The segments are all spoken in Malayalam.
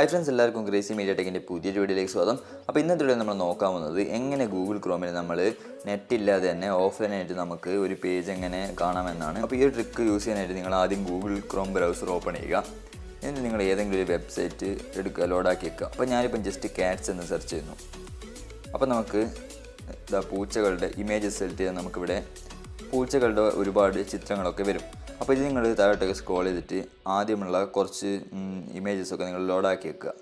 Hi friends, എല്ലാവർക്കും ക്രേസി മീഡിയ ടെക്കിൻ്റെ പുതിയൊരു വീഡിയോയിലേക്ക് സ്വാഗതം. അപ്പോൾ ഇന്നത്തെ വീഡിയോ നമ്മൾ നോക്കാൻ പോകുന്നത് എങ്ങനെ ഗൂഗിൾ ക്രോമിൽ നമ്മൾ നെറ്റ് ഇല്ലാതെ തന്നെ ഓഫ്ലൈനായിട്ട് നമുക്ക് ഒരു പേജ് എങ്ങനെ കാണാമെന്നാണ്. അപ്പോൾ ഈ ഒരു ട്രിക്ക് യൂസ് ചെയ്യാനായിട്ട് നിങ്ങൾ ആദ്യം ഗൂഗിൾ ക്രോം ബ്രൗസർ ഓപ്പൺ ചെയ്യുക. എന്നിട്ട് നിങ്ങൾ ഏതെങ്കിലും ഒരു വെബ്സൈറ്റ് എടുക്കുക, ലോഡാക്കി വെക്കുക. അപ്പോൾ ഞാനിപ്പം ജസ്റ്റ് കാറ്റ്സ് എന്ന് സെർച്ച് ചെയ്യുന്നു. അപ്പോൾ നമുക്ക് പൂച്ചകളുടെ ഇമേജസ് സെലക്ട് ചെയ്താൽ നമുക്കിവിടെ പൂച്ചകളുടെ ഒരുപാട് ചിത്രങ്ങളൊക്കെ വരും. അപ്പോൾ ഇത് നിങ്ങൾ താഴോട്ടൊക്കെ സ്ക്രോൾ ചെയ്തിട്ട് ആദ്യമുള്ള കുറച്ച് ഇമേജസൊക്കെ നിങ്ങൾ ലോഡാക്കി വെക്കുക.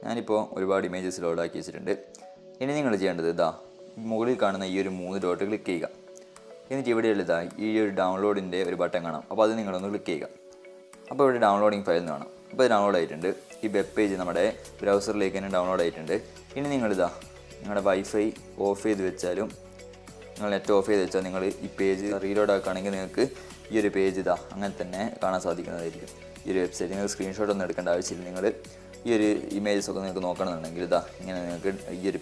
ഞാനിപ്പോൾ ഒരുപാട് ഇമേജസ് ലോഡാക്കി വെച്ചിട്ടുണ്ട്. ഇനി നിങ്ങൾ ചെയ്യേണ്ടത് മുകളിൽ കാണുന്ന ഈ ഒരു 3 ഡോട്ട് ക്ലിക്ക് ചെയ്യുക. എന്നിട്ട് ഇവിടെയുള്ള ഈ ഒരു ഡൗൺലോഡിൻ്റെ ഒരു ബട്ടൺ കാണാം. അപ്പോൾ അത് നിങ്ങളൊന്ന് ക്ലിക്ക് ചെയ്യുക. അപ്പോൾ ഇവിടെ ഡൗൺലോഡിങ് ഫയൽ എന്ന് കാണാം. അപ്പോൾ ഇത് ഡൗൺലോഡ് ആയിട്ടുണ്ട്. ഈ വെബ് പേജ് നമ്മുടെ ബ്രൗസറിലേക്ക് തന്നെ ഡൗൺലോഡ് ആയിട്ടുണ്ട്. ഇനി നിങ്ങളുടെ വൈഫൈ ഓഫ് ചെയ്ത് വെച്ചാലും നിങ്ങൾ നെറ്റ് ഓഫ് ചെയ്ത് വെച്ചാൽ നിങ്ങൾ ഈ പേജ് റീലോഡ് ആക്കുകയാണെങ്കിൽ നിങ്ങൾക്ക് ഈ ഒരു പേജ് അങ്ങനെ തന്നെ കാണാൻ സാധിക്കുന്നതായിരിക്കും. ഈ ഒരു വെബ്സൈറ്റ് നിങ്ങൾ സ്ക്രീൻഷോട്ട് ഒന്നും എടുക്കേണ്ട ആവശ്യമില്ല. നിങ്ങൾ ഈ ഒരു ഇമേജസൊക്കെ നിങ്ങൾക്ക് നോക്കണമെന്നുണ്ടെങ്കിൽ ഇങ്ങനെ നിങ്ങൾക്ക് ഈ ഒരു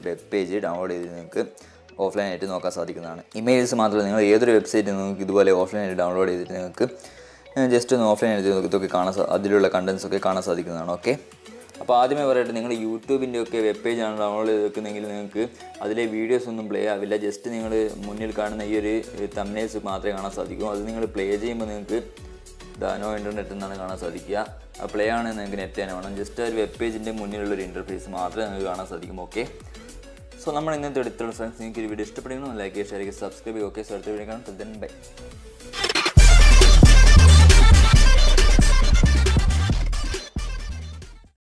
വെബ് പേജ് ഡൗൺലോഡ് ചെയ്ത് നിങ്ങൾക്ക് ഓഫ്ലൈനായിട്ട് നോക്കാൻ സാധിക്കുന്നതാണ്. ഇമേജസ് മാത്രമല്ല, നിങ്ങൾ ഏതൊരു വെബ്സൈറ്റ് നിങ്ങൾക്ക് ഇതുപോലെ ഓഫ്ലൈനായിട്ട് ഡൗൺലോഡ് ചെയ്തിട്ട് നിങ്ങൾക്ക് ജസ്റ്റ് ഒന്ന് ഓഫ്ലൈനായിട്ട് ഇതൊക്കെ അതിലുള്ള കണ്ടൻസൊക്കെ കാണാൻ സാധിക്കുന്നതാണ്. ഓക്കെ, അപ്പോൾ ആദ്യമേ പറയട്ടെ, നിങ്ങൾ യൂട്യൂബിൻ്റെ ഒക്കെ വെബ് പേജാണ് ഡൗൺലോഡ് ചെയ്ത് വെക്കുന്നതെങ്കിൽ നിങ്ങൾക്ക് അതിലെ വീഡിയോസ് ഒന്നും പ്ലേ ആവില്ല. ജസ്റ്റ് നിങ്ങൾ മുന്നിൽ കാണുന്ന ഈ ഒരു തംബ്നെയിൽസ് മാത്രമേ കാണാൻ സാധിക്കൂ. അത് നിങ്ങൾ പ്ലേ ചെയ്യുമ്പോൾ നിങ്ങൾക്ക് നോ ഇൻ്റർനെറ്റ് എന്നാണ് കാണാൻ സാധിക്കുക. ആ പ്ലേ ആണെങ്കിൽ നിങ്ങൾക്ക് നെറ്റ് തന്നെ വേണം. ജസ്റ്റ് ഒരു വെബ് പേജിൻ്റെ മുന്നിലുള്ളൊരു ഇൻ്റർഫേസ് മാത്രമേ നിങ്ങൾക്ക് കാണാൻ സാധിക്കും. ഓക്കെ, സോ നമ്മൾ ഇന്നത്തെ എടുത്തുള്ള ഫ്രണ്ട്സ്, നിങ്ങൾക്ക് ഈ വീഡിയോ ഇഷ്ടപ്പെടുന്നു ലൈക്ക് ചെയ്യുക, ഷെയർ ചെയ്യുക, സബ്സ്ക്രൈബ് ചെയ്യുക. ഓക്കെ, സോ അടുത്ത വീഡിയോ കാണാം. ബൈ.